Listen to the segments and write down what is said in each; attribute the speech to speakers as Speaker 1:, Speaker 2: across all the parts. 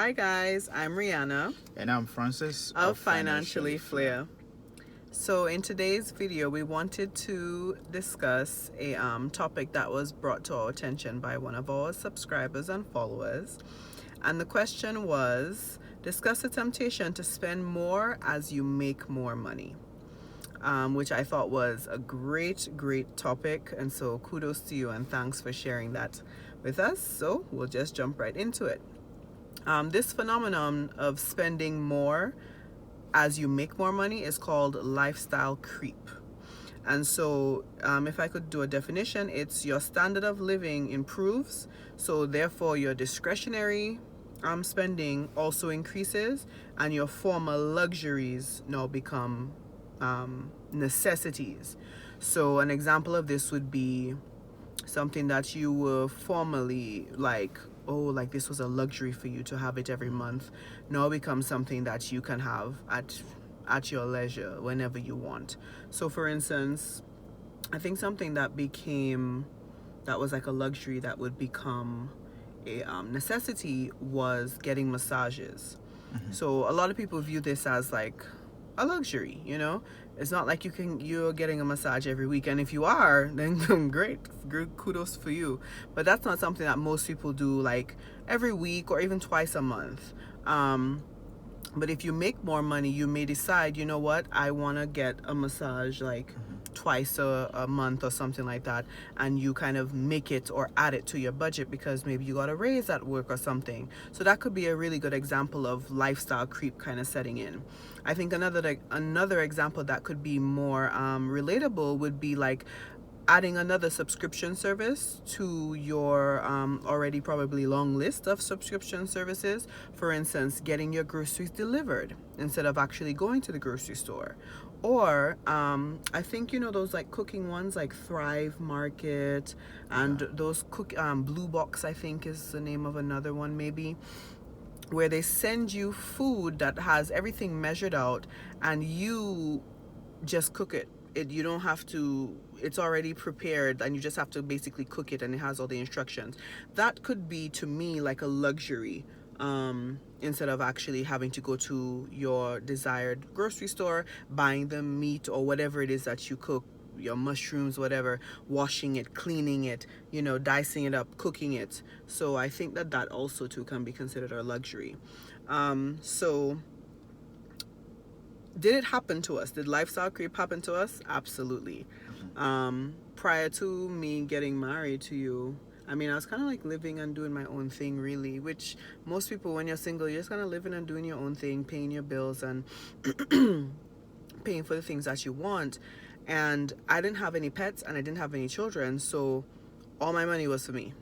Speaker 1: Hi guys, I'm Rihanna
Speaker 2: And I'm Francis
Speaker 1: of Financially Flair. So in today's video, we wanted to discuss a topic that was brought to our attention by one of our subscribers and followers. And the question was, discuss the temptation to spend more as you make more money. Which I thought was a great topic. And so kudos to you and thanks for sharing that with us. So we'll just jump right into it. This phenomenon of spending more as you make more money is called lifestyle creep. And so, if I could do a definition, it's your standard of living improves, so therefore your discretionary spending also increases, and your former luxuries now become necessities. So, an example of this would be something that you were formerly like, oh, like this was a luxury for you to have it every month, now becomes something that you can have at your leisure whenever you want. So for instance, I think something that was like a luxury that would become a necessity was getting massages. So a lot of people view this as like a luxury, you know. It's not like you're getting a massage every week, and if you are, then great, kudos for you. But that's not something that most people do like every week or even twice a month. But if you make more money, you may decide, you know what, I want to get a massage like twice a month or something like that, and you kind of make it or add it to your budget because maybe you got a raise at work or something. So that could be a really good example of lifestyle creep kind of setting in. I think another example that could be more relatable would be like adding another subscription service to your already probably long list of subscription services. For instance, getting your groceries delivered instead of actually going to the grocery store. Or I think, you know, those like cooking ones like Thrive Market, and those Blue Box, I think is the name of another one maybe, where they send you food that has everything measured out and you just cook it. You don't have to, it's already prepared and you just have to basically cook it, and it has all the instructions. That could be to me like a luxury, instead of actually having to go to your desired grocery store, buying the meat or whatever it is that you cook, your mushrooms, whatever, washing it, cleaning it, you know, dicing it up, cooking it. So I think that also too can be considered a luxury. So did it happen to us? Did lifestyle creep happen to us? Absolutely. Prior to me getting married to you, I mean, I was kind of like living and doing my own thing, really, which most people, when you're single, you're just kind of living and doing your own thing, paying your bills and paying for the things that you want. And I didn't have any pets and I didn't have any children, so all my money was for me,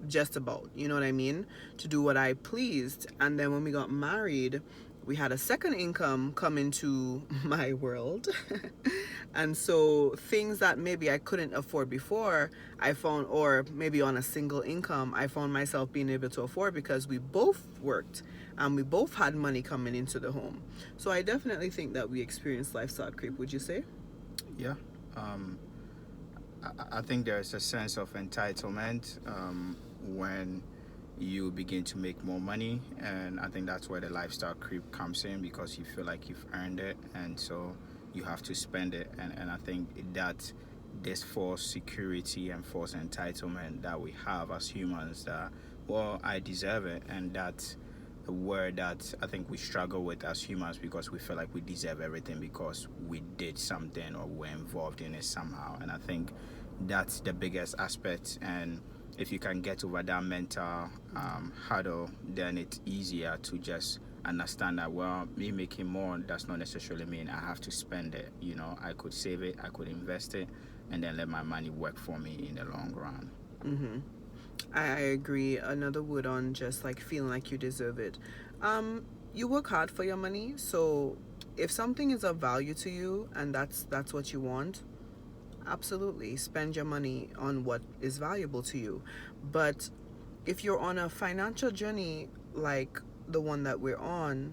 Speaker 1: just about, you know what I mean, to do what I pleased. And then when we got married, we had a second income come into my world. And so things that maybe I couldn't afford before, I found, or maybe on a single income, I found myself being able to afford because we both worked and we both had money coming into the home. So I definitely think that we experienced lifestyle creep, would you say?
Speaker 2: Yeah. I think there's a sense of entitlement when you begin to make more money, and I think that's where the lifestyle creep comes in, because you feel like you've earned it and so you have to spend it. And I think that this false security and false entitlement that we have as humans, that, well, I deserve it, and that's a word that I think we struggle with as humans, because we feel like we deserve everything because we did something or we're involved in it somehow. And I think that's the biggest aspect. And if you can get over that mental hurdle, then it's easier to just understand that, well, me making more does not necessarily mean I have to spend it. You know, I could save it, I could invest it, and then let my money work for me in the long run.
Speaker 1: Mm-hmm. I agree. Another word on just like feeling like you deserve it. You work hard for your money, so if something is of value to you and that's what you want, absolutely spend your money on what is valuable to you. But if you're on a financial journey like the one that we're on,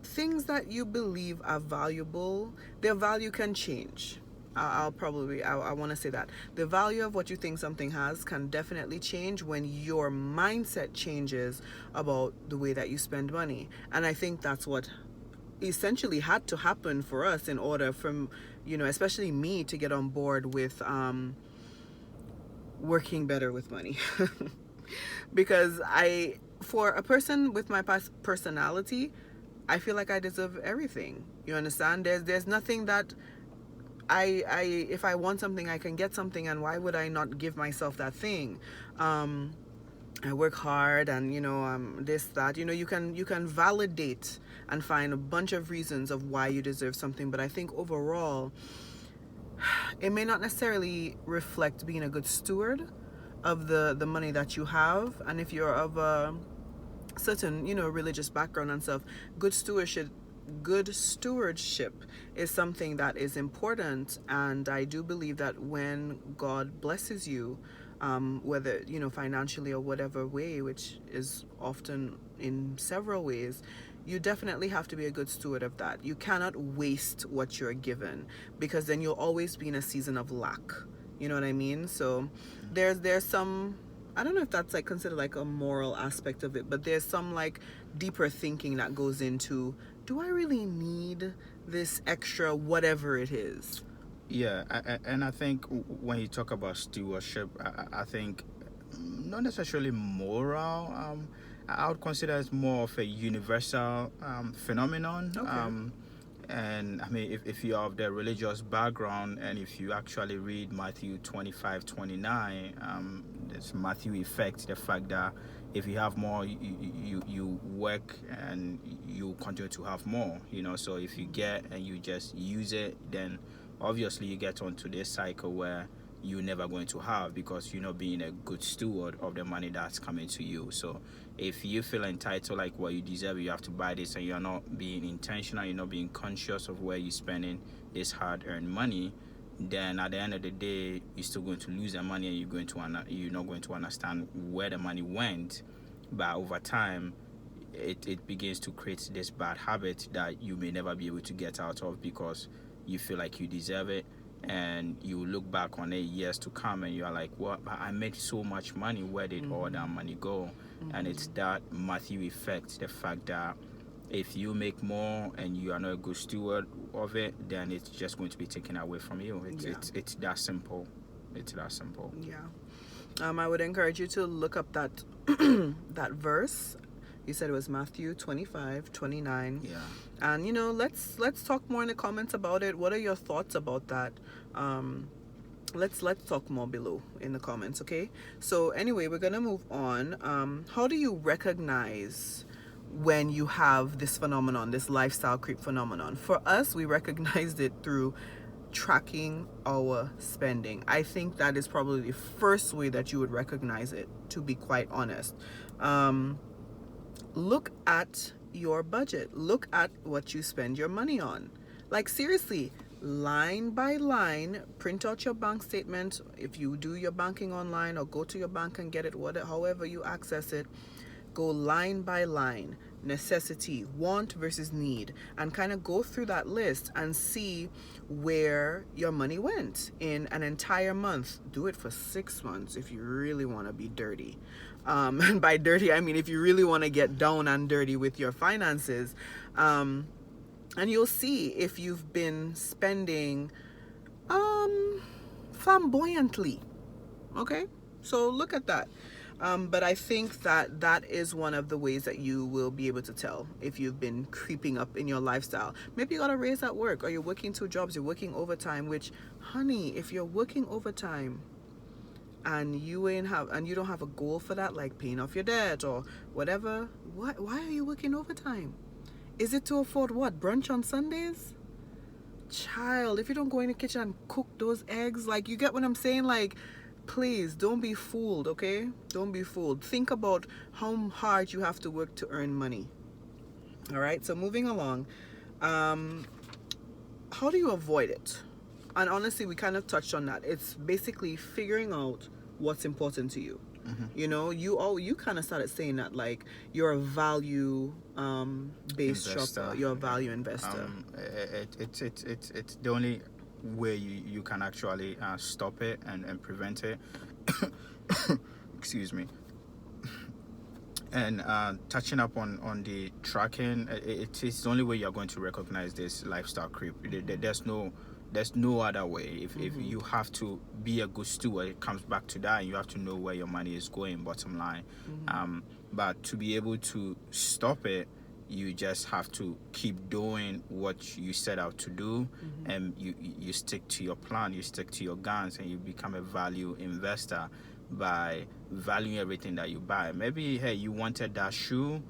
Speaker 1: things that you believe are valuable, their value can change. I'll probably, I want to say that the value of what you think something has can definitely change when your mindset changes about the way that you spend money. And I think that's what essentially had to happen for us in order from, especially me, to get on board with working better with money. Because for a person with my personality, I feel like I deserve everything. You understand? There's nothing that I if I want something, I can get something, and why would I not give myself that thing? Um, I work hard, and this, that. You can validate and find a bunch of reasons of why you deserve something, but I think overall, it may not necessarily reflect being a good steward of the money that you have. And if you're of a certain religious background and stuff, good stewardship is something that is important. And I do believe that when God blesses you, whether financially or whatever way, which is often in several ways, you definitely have to be a good steward of that. You cannot waste what you're given, because then you'll always be in a season of lack. You know what I mean? So there's some, I don't know if that's like considered like a moral aspect of it, but there's some like deeper thinking that goes into, do I really need this extra whatever it is?
Speaker 2: Yeah, and I think when you talk about stewardship, I think not necessarily moral. I would consider it more of a universal phenomenon.
Speaker 1: Okay.
Speaker 2: And I mean, if you have the religious background, and if you actually read Matthew 25:29, this Matthew effect, the fact that if you have more, you work and you continue to have more, so if you get and you just use it, then obviously you get onto this cycle where you're never going to have, because you're not being a good steward of the money that's coming to you. So if you feel entitled, like what you deserve, you have to buy this, and you're not being intentional, you're not being conscious of where you're spending this hard-earned money, then at the end of the day, you're still going to lose the money, and you're not going to understand where the money went. But over time, it begins to create this bad habit that you may never be able to get out of, because you feel like you deserve it, and you look back on it years to come, and you're like, what, I made so much money, where did all that money go? And it's that Matthew effect, the fact that if you make more and you are not a good steward of it, then it's just going to be taken away from you. It's that simple. It's that simple.
Speaker 1: Yeah. I would encourage you to look up that that verse. You said it was Matthew 25:29.
Speaker 2: Yeah.
Speaker 1: And let's talk more in the comments about it. What are your thoughts about that? Let's talk more below in the comments, okay? So anyway, we're gonna move on. How do you recognize when you have this phenomenon, this lifestyle creep phenomenon? For us, we recognized it through tracking our spending. I think that is probably the first way that you would recognize it, to be quite honest. Look at your budget. Look at what you spend your money on. Like, seriously, line by line, print out your bank statement. If you do your banking online, or go to your bank and get it, however you access it, go line by line, necessity, want versus need, and kind of go through that list and see where your money went in an entire month. Do it for 6 months if you really want to be dirty. And by dirty, I mean if you really want to get down and dirty with your finances. And you'll see if you've been spending flamboyantly. Okay? So look at that. But I think that is one of the ways that you will be able to tell if you've been creeping up in your lifestyle. Maybe you got a raise at work, or you're working 2 jobs, you're working overtime, which, honey, if you're working overtime and you don't have a goal for that, like paying off your debt or whatever, why are you working overtime? Is it to afford what? Brunch on Sundays? Child, if you don't go in the kitchen and cook those eggs, like, you get what I'm saying? Like, please don't be fooled, okay? Don't be fooled. Think about how hard you have to work to earn money. All right, so moving along. How do you avoid it? And honestly, we kind of touched on that. It's basically figuring out what's important to you. You kind of started saying that, like, you're a value based
Speaker 2: Investor.
Speaker 1: shopper. You're a value investor.
Speaker 2: It's the only way you can actually stop it and prevent it. Excuse me. And touching up on the tracking, it's the only way you're going to recognize this lifestyle creep. There's no other way. If you have to be a good steward, it comes back to that. You have to know where your money is going, bottom line. But to be able to stop it, you just have to keep doing what you set out to do, and you stick to your plan, you stick to your guns, and you become a value investor by valuing everything that you buy. Maybe, hey, you wanted that shoe,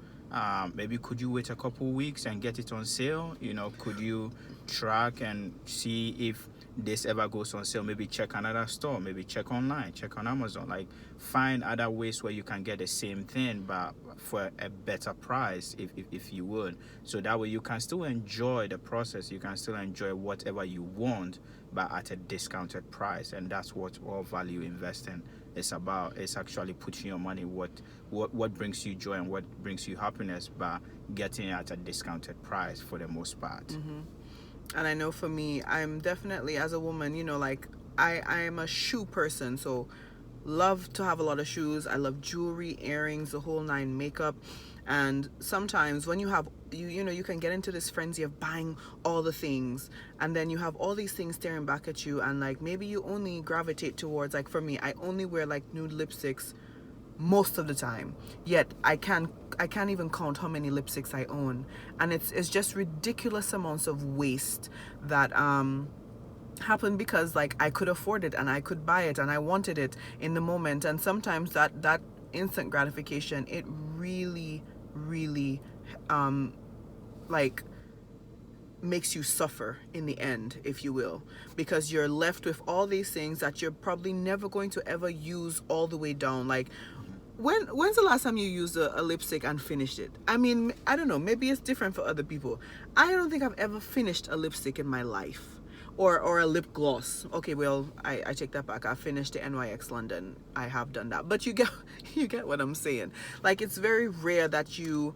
Speaker 2: maybe could you wait a couple weeks and get it on sale? Could you track and see if this ever goes on sale? Maybe check another store, maybe check online, check on Amazon, like find other ways where you can get the same thing but for a better price, if you would. So that way you can still enjoy the process, you can still enjoy whatever you want but at a discounted price. And that's what all value investing is about. It's actually putting your money what brings you joy and what brings you happiness, but getting it at a discounted price for the most part.
Speaker 1: And I know for me, I'm definitely, as a woman, like I am a shoe person, so love to have a lot of shoes. I love jewelry, earrings, the whole nine, makeup. And sometimes when you have you can get into this frenzy of buying all the things, and then you have all these things staring back at you, and like maybe you only gravitate towards, like for me, I only wear like nude lipsticks most of the time, yet I can't even count how many lipsticks I own. And it's just ridiculous amounts of waste that happened because like I could afford it and I could buy it and I wanted it in the moment. And sometimes that instant gratification, it really like makes you suffer in the end, if you will, because you're left with all these things that you're probably never going to ever use all the way down. Like when's the last time you used a lipstick and finished it? I mean, I don't know, maybe it's different for other people. I don't think I've ever finished a lipstick in my life. Or a lip gloss. Okay, well, I take that back. I finished the NYX London. I have done that. But you get what I'm saying. Like, it's very rare that you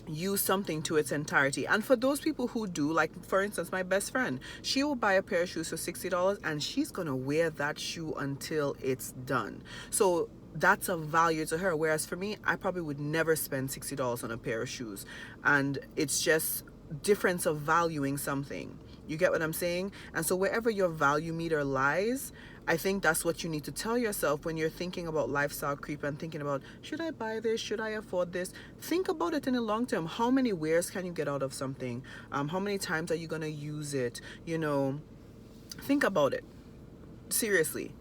Speaker 1: use something to its entirety. And for those people who do, like for instance, my best friend, she will buy a pair of shoes for $60 and she's gonna wear that shoe until it's done. So that's a value to her. Whereas for me, I probably would never spend $60 on a pair of shoes. And it's just difference of valuing something. You get what I'm saying? And so wherever your value meter lies, I think that's what you need to tell yourself when you're thinking about lifestyle creep and thinking about, should I buy this? Should I afford this? Think about it in the long term. How many wears can you get out of something? How many times are you going to use it? Think about it. Seriously.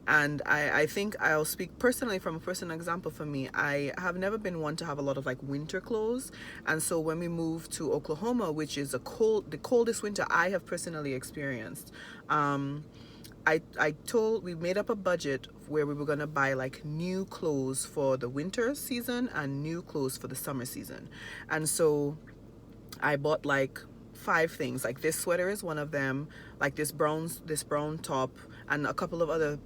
Speaker 1: And I think I'll speak personally from a personal example. For me, I have never been one to have a lot of like winter clothes. And so when we moved to Oklahoma, which is the coldest winter I have personally experienced, we made up a budget where we were going to buy like new clothes for the winter season and new clothes for the summer season. And so I bought like 5 things. Like this sweater is one of them, like this brown top, and a couple of other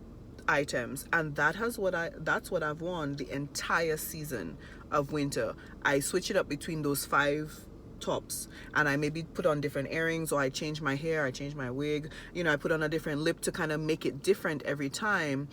Speaker 1: items. And that's what I've worn the entire season of winter. I switch it up between those 5 tops, and I maybe put on different earrings, or I change my hair, I change my wig, I put on a different lip to kind of make it different every time.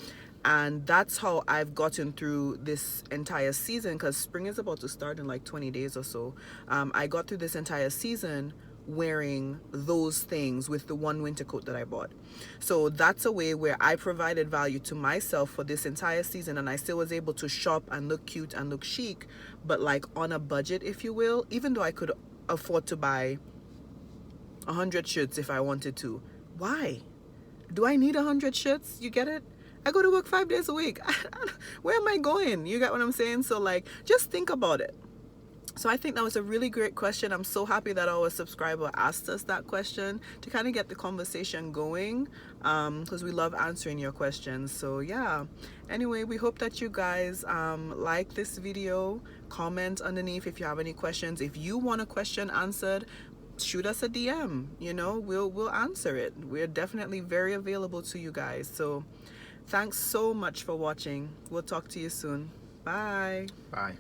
Speaker 1: And that's how I've gotten through this entire season, because spring is about to start in like 20 days or so. I got through this entire season wearing those things with the one winter coat that I bought. So that's a way where I provided value to myself for this entire season, and I still was able to shop and look cute and look chic, but like on a budget, if you will, even though I could afford to buy 100 shirts if I wanted to. Why? Do I need 100 shirts? You get it? I go to work 5 days a week. Where am I going? You get what I'm saying? So like, just think about it. So I think that was a really great question. I'm so happy that our subscriber asked us that question to kind of get the conversation going, because we love answering your questions. So yeah, anyway, we hope that you guys like this video. Comment underneath if you have any questions. If you want a question answered, shoot us a DM. We'll answer it. We're definitely very available to you guys. So thanks so much for watching. We'll talk to you soon. Bye.
Speaker 2: Bye.